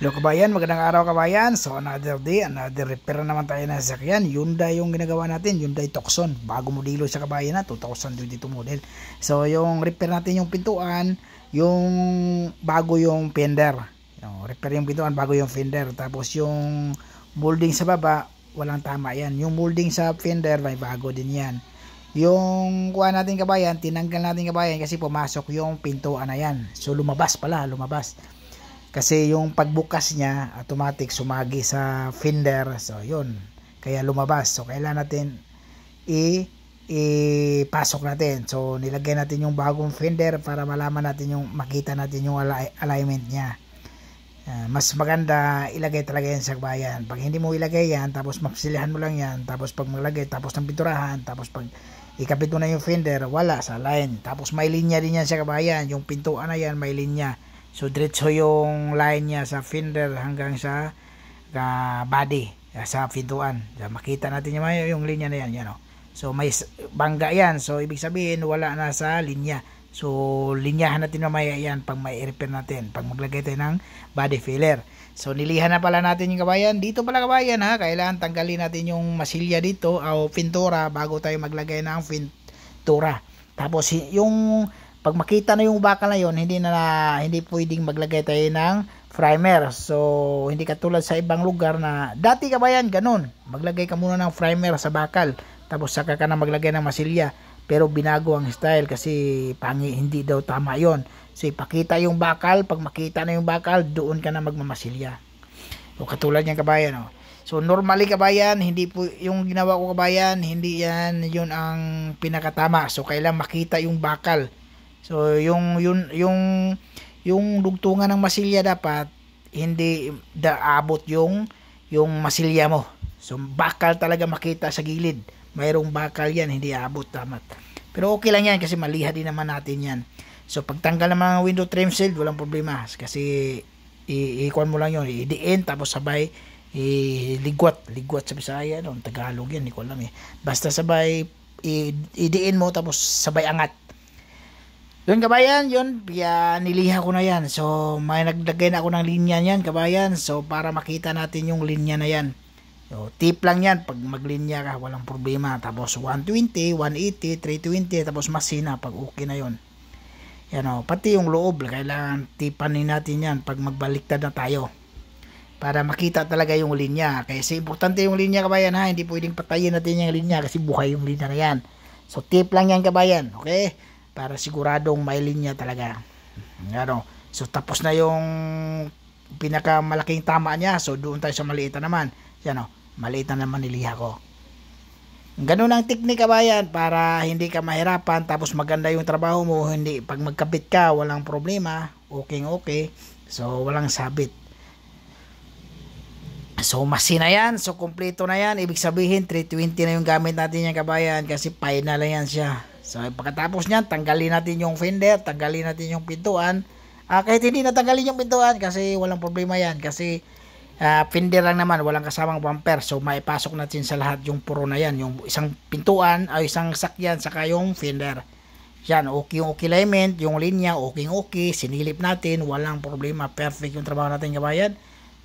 Hello kabayan, magandang araw kabayan. So another day, another repair naman tayo ng sasakyan. Hyundai yung ginagawa natin, Hyundai Tucson. Bago modelo sa kabayan na, 2022 model. So yung repair natin yung pintuan, yung bago yung fender. Repair yung pintuan, bago yung fender. Tapos yung molding sa baba, walang tama yan. Yung molding sa fender, may bago din yan. Yung kuha natin kabayan, tinanggal natin kabayan kasi pumasok yung pintuan na yan. So lumabas. Kasi yung pagbukas niya, automatic sumagi sa fender. So, yun. Kaya lumabas. So, kailangan natin ipasok natin. So, nilagay natin yung bagong fender para malaman natin makita natin yung alignment niya. Mas maganda ilagay talaga yan sa kabayan. Pag hindi mo ilagay yan, tapos mapsilihan mo lang yan, tapos pag maglagay, tapos ng pinturahan, tapos pag ikapit mo na yung fender, wala sa line. Tapos may linya din yan sa kabayan. Yung pintuan na yan, may linya. So diretso yung line niya sa fender hanggang sa body, sa pintuan. So, makita natin yung linya na yan, yan. So may bangga yan. So ibig sabihin wala na sa linya. So linyahan natin mamaya yan pag may repair natin, pag maglagay tayo ng body filler. So nilihan na pala natin yung kabayan. Dito pala kabayan kailangan tanggalin natin yung masilya dito o pintura bago tayo maglagay ng pintura. Tapos yung pag makita na yung bakal na yun, hindi pwedeng maglagay tayo ng primer. So, hindi katulad sa ibang lugar na, dati kabayan, ganun. Maglagay ka muna ng primer sa bakal, tapos saka ka na maglagay ng masilya. Pero binago ang style kasi hindi daw tama yon. So, ipakita yung bakal, pag makita na yung bakal, doon ka na magmamasilya. So, katulad yan kabayan. So, normally kabayan, hindi po, yung ginawa ko kabayan, hindi yun ang pinakatama. So, kailangan makita yung bakal. So yung dugtungan ng masilya dapat hindi abot yung masilya mo. So bakal talaga makita sa gilid. Mayroong bakal yan, hindi abot tamat. Pero okay lang yan kasi maliha din naman natin yan. So pagtanggal ng mga window trim shield, walang problema kasi ikuan mo lang yun, idiin tapos sabay ligwat sa Bisaya, Tagalog yan, hindi ko alam Basta sabay idiin mo tapos sabay angat. Yun kabayan, yun, niliha ko na yan. So, may naglagay na ako ng linya yan kabayan. So, para makita natin yung linya na yan. So, tip lang yan, pag maglinya ka, walang problema. Tapos, 120, 180, 320, tapos masina pag okay na yun. Yan pati yung loob, kailangan tipanin natin yan pag magbaliktad na tayo. Para makita talaga yung linya. Kasi importante yung linya kabayan hindi pwedeng patayin natin yung linya kasi buhay yung linya na yan. So, tip lang yan kabayan, okay? Para siguradong may linya talaga. So tapos na yung pinakamalaking tama niya. So doon tayo sa maliit naman. Maliit na naman niliha ko. Ganun ang teknik kabayan para hindi ka mahirapan tapos maganda yung trabaho mo. Hindi pag magkabit ka walang problema. Okay. So walang sabit. So masina yan. So kompleto na yan. Ibig sabihin 320 na yung gamit natin yan kabayan kasi final na yan siya. So, pagkatapos niyan, tanggalin natin yung fender, tanggalin natin yung pintuan. Kahit hindi natanggalin yung pintuan kasi walang problema yan. Kasi fender lang naman, walang kasamang bumper. So, maipasok natin sa lahat yung puro na yan. Yung isang pintuan, isang sakyan, saka yung fender. Yan, okay yung alignment, yung linya, okay. Sinilip natin, walang problema. Perfect yung trabaho natin kabayan.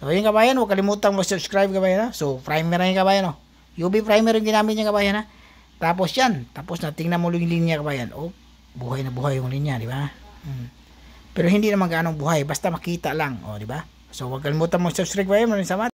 So, yun kabayan, huwag kalimutan mag-subscribe kabayan. So, primer na yung kabayan. UV primer yung ginamit niya kabayan Tapos na tingnan mo yung linya kabayan. Buhay na buhay yung linya, di ba? Pero hindi naman gaano buhay, basta makita lang, di ba? So, huwag kalimutan mo subscribe kabayan. Maraming salamat.